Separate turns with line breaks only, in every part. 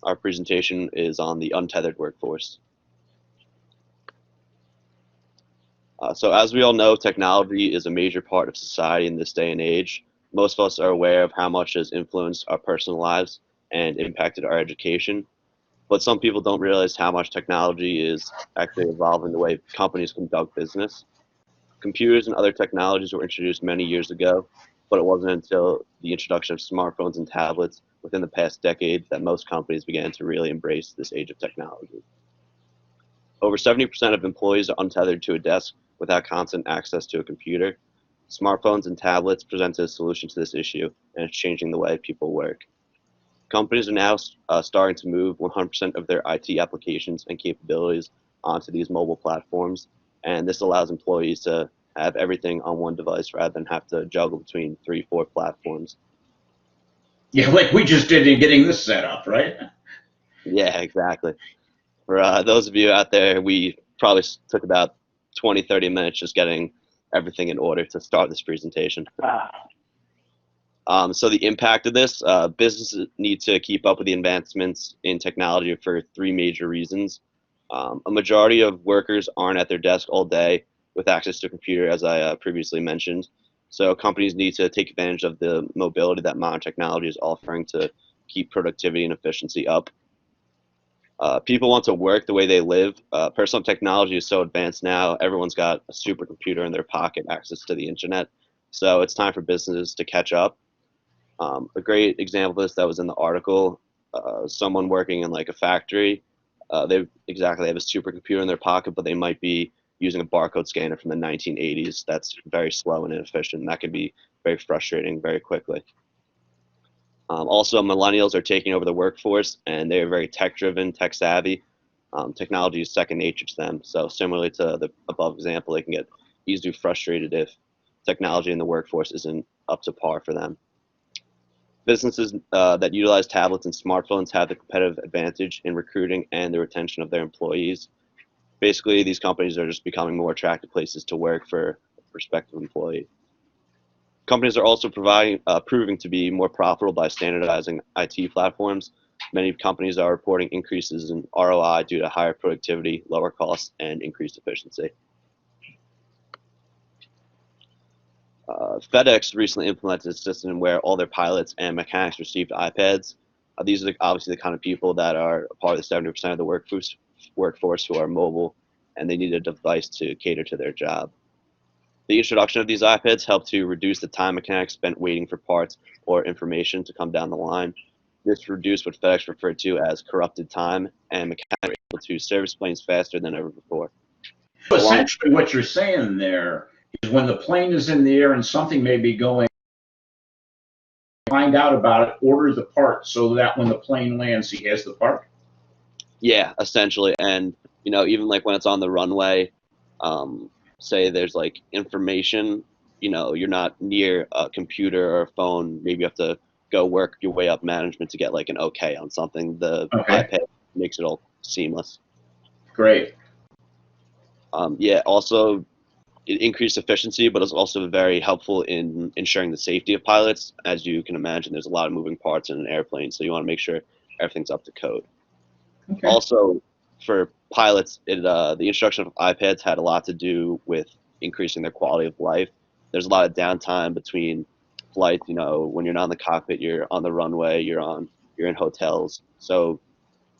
our presentation is on the untethered workforce. So as we all know, technology is a major part of society in this day and age. Most of us are aware of how much it has influenced our personal lives and impacted our education. But some people don't realize how much technology is actually evolving the way companies conduct business. Computers and other technologies were introduced many years ago, but it wasn't until the introduction of smartphones and tablets within the past decade that most companies began to really embrace this age of technology. Over 70% of employees are untethered to a desk without constant access to a computer. Smartphones and tablets present a solution to this issue, and it's changing the way people work. Companies are now starting to move 100% of their IT applications and capabilities onto these mobile platforms, and this allows employees to have everything on one device rather than have to juggle between 3, 4 platforms.
Yeah, like we just did in getting this set up, right?
Yeah, exactly. For those of you out there, we probably took about 20, 30 minutes just getting everything in order to start this presentation. So the impact of this, businesses need to keep up with the advancements in technology for 3 major reasons. A majority of workers aren't at their desk all day with access to a computer, as I previously mentioned. So companies need to take advantage of the mobility that modern technology is offering to keep productivity and efficiency up. People want to work the way they live. Personal technology is so advanced now, everyone's got a supercomputer in their pocket, access to the internet. So it's time for businesses to catch up. A great example of this that was in the article, someone working in like a factory, they have a supercomputer in their pocket, but they might be using a barcode scanner from the 1980s that's very slow and inefficient. And that can be very frustrating very quickly. Also, millennials are taking over the workforce, and they're very tech-driven, tech-savvy. Technology is second nature to them. So similarly to the above example, they can get easily frustrated if technology in the workforce isn't up to par for them. Businesses that utilize tablets and smartphones have the competitive advantage in recruiting and the retention of their employees. Basically, these companies are just becoming more attractive places to work for a prospective employee. Companies are also proving to be more profitable by standardizing IT platforms. Many companies are reporting increases in ROI due to higher productivity, lower costs, and increased efficiency. FedEx recently implemented a system where all their pilots and mechanics received iPads. These are obviously the kind of people that are part of the 70% of the workforce who are mobile, and they need a device to cater to their job. The introduction of these iPads helped to reduce the time mechanics spent waiting for parts or information to come down the line. This reduced what FedEx referred to as corrupted time, and mechanics were able to service planes faster than ever before.
So essentially what you're saying there is when the plane is in the air and something may be going, find out about it, order the part so that when the plane lands, he has the part?
Yeah, essentially. And, you know, even like when it's on the runway, say there's like information, you know, you're not near a computer or a phone, maybe you have to go work your way up management to get like an okay on something. The iPad makes it all seamless.
Great.
Yeah, also it increased efficiency, but it's also very helpful in ensuring the safety of pilots. As you can imagine, there's a lot of moving parts in an airplane, so you want to make sure everything's up to code. Okay. Also, for pilots, the introduction of iPads had a lot to do with increasing their quality of life. There's a lot of downtime between flights. You know, when you're not in the cockpit, you're on the runway, you're in hotels. So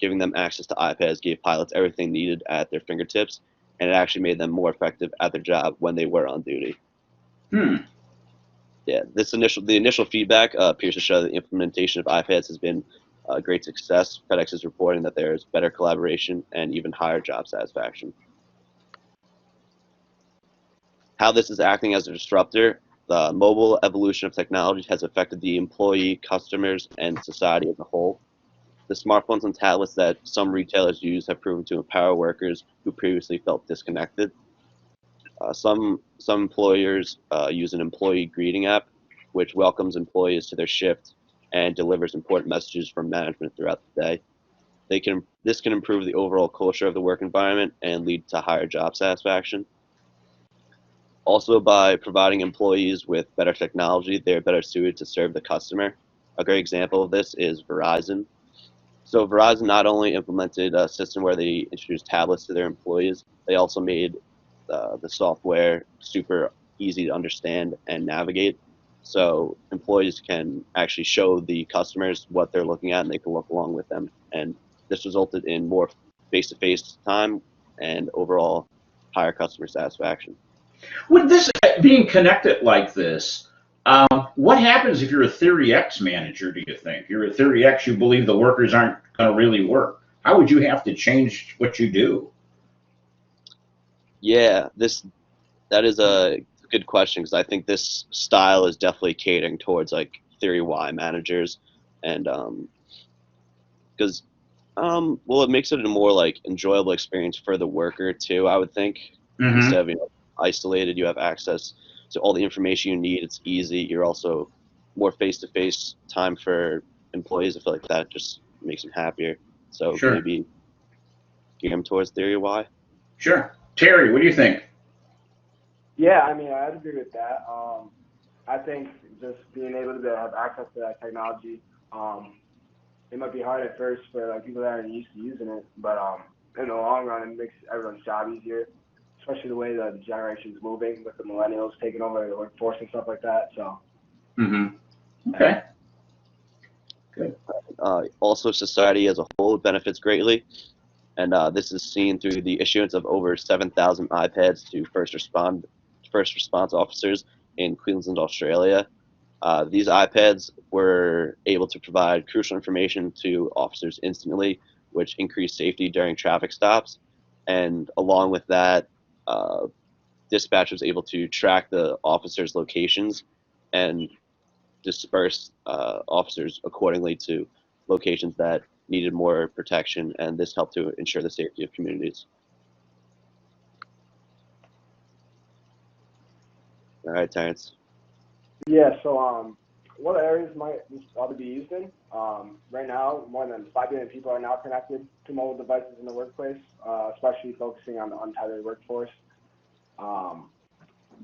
giving them access to iPads gave pilots everything needed at their fingertips, and it actually made them more effective at their job when they were on duty. Yeah, the initial feedback appears to show that the implementation of iPads has been a great success. FedEx is reporting that there's better collaboration and even higher job satisfaction. How this is acting as a disruptor, the mobile evolution of technology has affected the employee, customers, and society as a whole. The smartphones and tablets that some retailers use have proven to empower workers who previously felt disconnected. Some employers use an employee greeting app, which welcomes employees to their shift and delivers important messages from management throughout the day. This can improve the overall culture of the work environment and lead to higher job satisfaction. Also, by providing employees with better technology, they are better suited to serve the customer. A great example of this is Verizon. So Verizon not only implemented a system where they introduced tablets to their employees, they also made the software super easy to understand and navigate. So employees can actually show the customers what they're looking at, and they can look along with them. And this resulted in more face-to-face time and overall higher customer satisfaction.
With this being connected like this, what happens if you're a Theory X manager, do you think? You're a Theory X, you believe the workers aren't going to really work. How would you have to change what you do?
Yeah, that is a good question because I think this style is definitely catering towards like Theory Y managers, and because well, it makes it a more like enjoyable experience for the worker too. I would think
Mm-hmm.
instead of isolated, you have access to all the information you need. It's easy. You're also more face-to-face time for employees. I feel like that just makes them happier. So
Sure.
maybe gear them towards Theory Y.
Sure. Terry, what do you think?
Yeah, I mean, I'd agree with that. I think just being able to have access to that technology, it might be hard at first for like people that aren't used to using it, but in the long run, it makes everyone's job easier, especially the way the generation's moving with the millennials taking over the workforce and stuff like that. So,
Mm-hmm. Okay. Good.
Also, society as a whole benefits greatly, and this is seen through the issuance of over 7,000 iPads to first response officers in Queensland, Australia. These iPads were able to provide crucial information to officers instantly, which increased safety during traffic stops. And along with that, uh, dispatch was able to track the officers' locations and disperse officers accordingly to locations that needed more protection, and this helped to ensure the safety of communities. All right, Terrance.
yeah, so what areas might this ought to be used in? Right now, more than 5 billion people are now connected to mobile devices in the workplace, especially focusing on the untethered workforce. Um,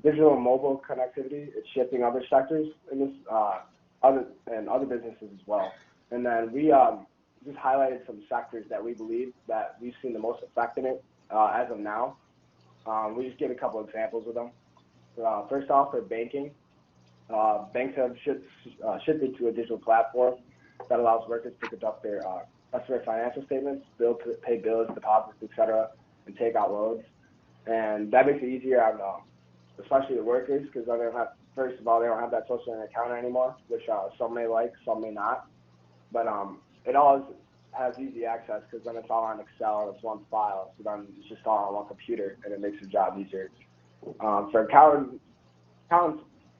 Digital and mobile connectivity is shifting other sectors in this other businesses as well. And then we just highlighted some sectors that we believe that we've seen the most effect in it as of now. We just gave a couple examples of them. First off, for banking, banks have shifted to a digital platform that allows workers to conduct their customer financial statements, pay bills, deposits, etc., and take out loans. And that makes it easier on especially the workers, because they don't have, first of all, they don't have that social encounter anymore, which some may like, some may not. But it all has easy access because then it's all on Excel and it's one file. So then it's just all on one computer and it makes your job easier. For accountants,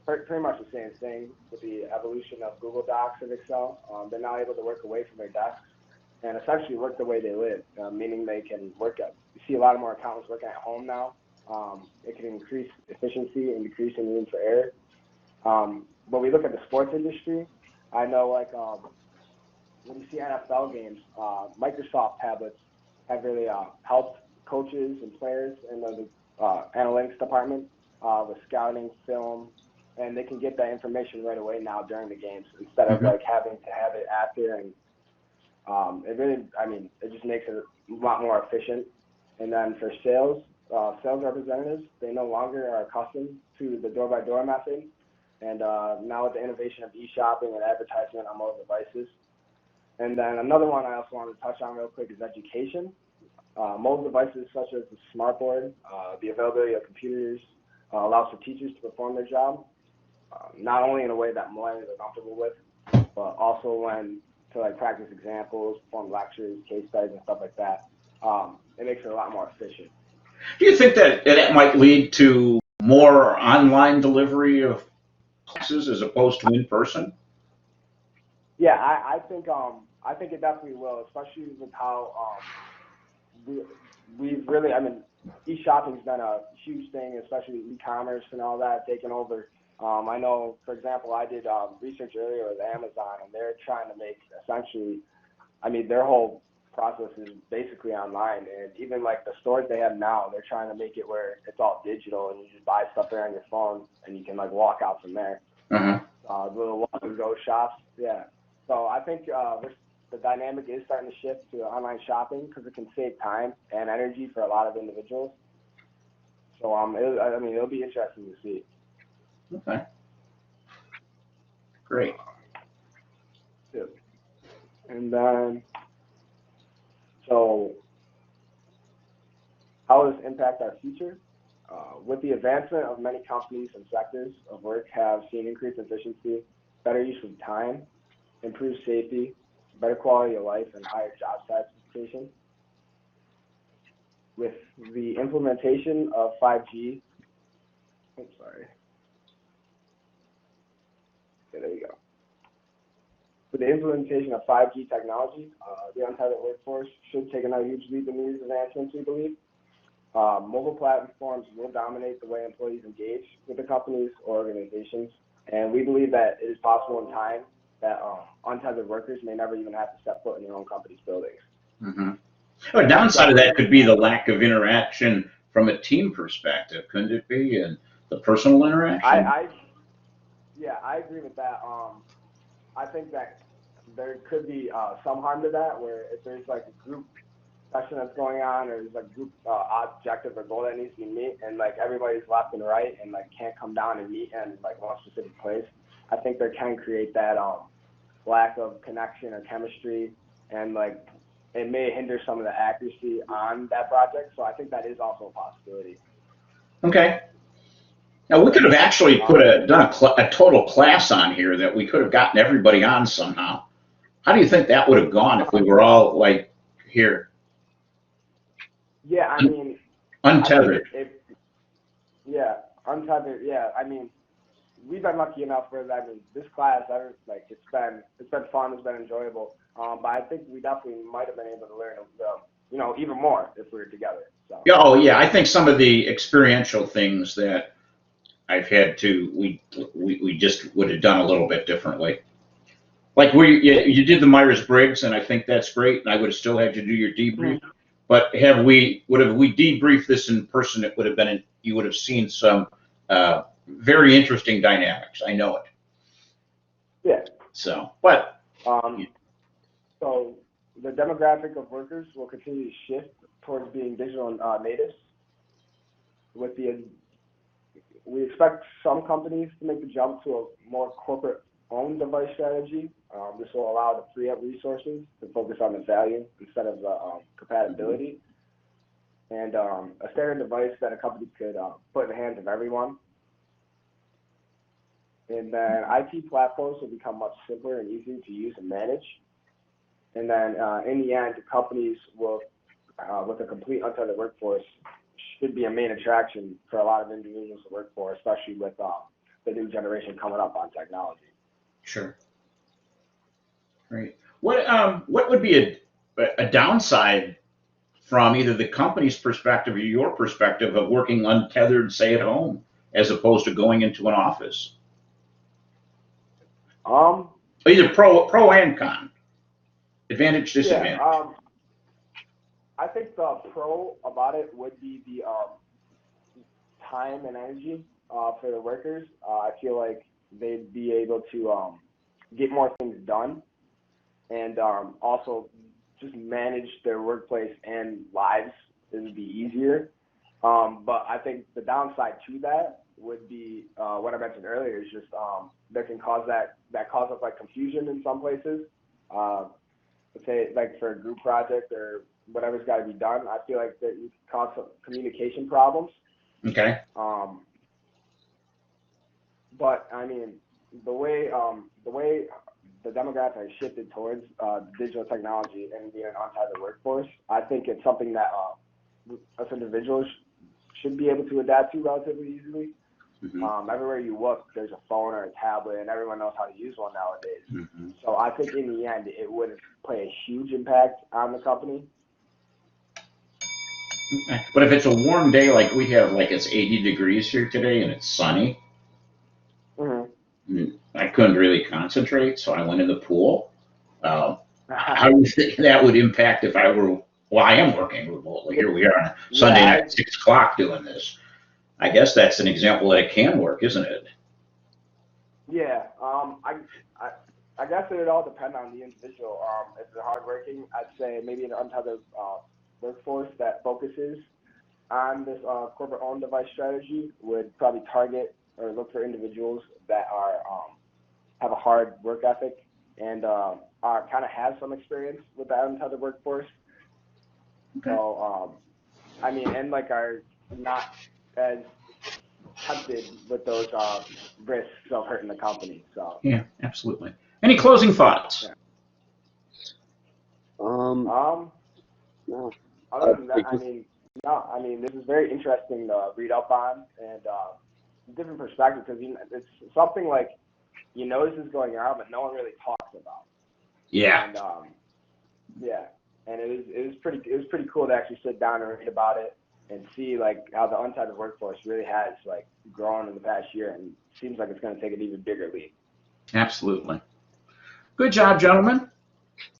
pretty much the same thing with the evolution of Google Docs and Excel. They're now able to work away from their desks and essentially work the way they live, meaning they can work at, you see a lot of more accountants working at home now. It can increase efficiency and decrease in room for error. When we look at the sports industry, I know like when you see NFL games, Microsoft tablets have really helped coaches and players in the analytics department with scouting, film, and they can get that information right away now during the games instead of like having to have it after. And it really, I mean, it just makes it a lot more efficient. And then for sales representatives, they no longer are accustomed to the door-by-door method. And now with the innovation of e-shopping and advertisement on mobile devices. And then another one I also wanted to touch on real quick is education. Mobile devices such as the smartboard, the availability of computers allows for teachers to perform their job, not only in a way that millennials are comfortable with, but also when to like practice examples, perform lectures, case studies, and stuff like that. It makes it a lot more efficient.
Do you think that that might lead to more online delivery of classes as opposed to in person?
Yeah, I think it definitely will, especially with how we've really, I mean, e-shopping's been a huge thing, especially e-commerce and all that taking over. I know, for example, I did research earlier with Amazon, and they're trying to make essentially, I mean, their whole process is basically online, and even like the stores they have now, they're trying to make it where it's all digital, and you just buy stuff there on your phone, and you can like walk out from there.
Uh-huh.
The little walk and go shops, yeah. So I think the dynamic is starting to shift to online shopping because it can save time and energy for a lot of individuals. So I mean, it'll be interesting to see.
Okay, great.
Yeah. And then, so how will this impact our future? With the advancement of many companies and sectors of work have seen increased efficiency, better use of time, improved safety, better quality of life, and higher job satisfaction. With the implementation of 5G, I'm sorry. Okay, there you go. With the implementation of 5G technology, the untethered workforce should take another huge leap in these advancements, we believe. Mobile platforms will dominate the way employees engage with the companies or organizations, and we believe that it is possible in time that untethered workers may never even have to step foot in their own company's buildings.
Mm-hmm. A downside of that could be the lack of interaction from a team perspective, couldn't it be? And the personal interaction?
Yeah, I agree with that. I think that there could be some harm to that, where if there's like a group session that's going on, or there's like a group objective or goal that needs to be met, and like everybody's left and right, and like can't come down and meet in like one specific place, I think there can create that lack of connection or chemistry, and like it may hinder some of the accuracy on that project. So I think that is also a possibility.
Okay. Now we could have actually done a total class on here that we could have gotten everybody on somehow. How do you think that would have gone if we were all like here?
Yeah, I mean,
untethered.
Yeah, untethered. Yeah, I mean, we've been lucky enough where this class, it's been fun, it's been enjoyable. But I think we definitely might have been able to learn, even more if we were together. So.
Yeah, oh yeah, I think some of the experiential things that I've had to, we just would have done a little bit differently. Like you did the Myers-Briggs, and I think that's great, and I would have still had you do your debrief. Mm-hmm. But would we debriefed this in person, it would have been, you would have seen some very interesting dynamics. I know it.
Yeah.
So, but.
So the demographic of workers will continue to shift towards being digital natives. We expect some companies to make the jump to a more corporate-owned device strategy. This will allow to free up resources to focus on the value instead of the compatibility. And a standard device that a company could put in the hands of everyone. And then IT platforms will become much simpler and easier to use and manage. And then in the end, companies will, with a complete untethered workforce, should be a main attraction for a lot of individuals to work for, especially with the new generation coming up on technology.
Sure. Great. What would be a downside from either the company's perspective or your perspective of working untethered, say at home, as opposed to going into an office? Either pro and con. Advantage, disadvantage.
Yeah, I think the pro about it would be the time and energy for the workers. I feel like they'd be able to get more things done, and also just manage their workplace and lives. It would be easier. But I think the downside to that would be what I mentioned earlier. Is just that can cause that causes like confusion in some places. Let's say like for a group project or whatever's got to be done, I feel like that you cause some communication problems.
Okay.
But I mean, the way the demographic has shifted towards digital technology and being an untethered workforce, I think it's something that us individuals should be able to adapt to relatively easily. Mm-hmm. Everywhere you look, there's a phone or a tablet, and everyone knows how to use one nowadays. Mm-hmm. So I think in the end, it would play a huge impact on the company.
But if it's a warm day like we have, like it's 80 degrees here today and it's sunny, mm-hmm. I couldn't really concentrate, so I went in the pool. How do you think that would impact if I were, well, I am working remotely. Here we are on Sunday night at 6 o'clock doing this. I guess that's an example that it can work, isn't it?
Yeah. I guess it would all depend on the individual. If they're hardworking, I'd say maybe an untethered workforce that focuses on this corporate-owned device strategy would probably target or look for individuals that are have a hard work ethic and are kind of have some experience with the untethered workforce.
Okay.
So I mean, and like are not as tempted with those risks of hurting the company. So
Yeah, absolutely. Any closing thoughts?
Yeah.
No.
Other than that, I mean, this is very interesting to read up on and different perspective because it's something like this is going on, but no one really talks about.
Yeah.
And yeah, and it was pretty cool to actually sit down and read about it and see like how the untethered workforce really has like grown in the past year, and seems like it's going to take an even bigger leap.
Absolutely. Good job, gentlemen.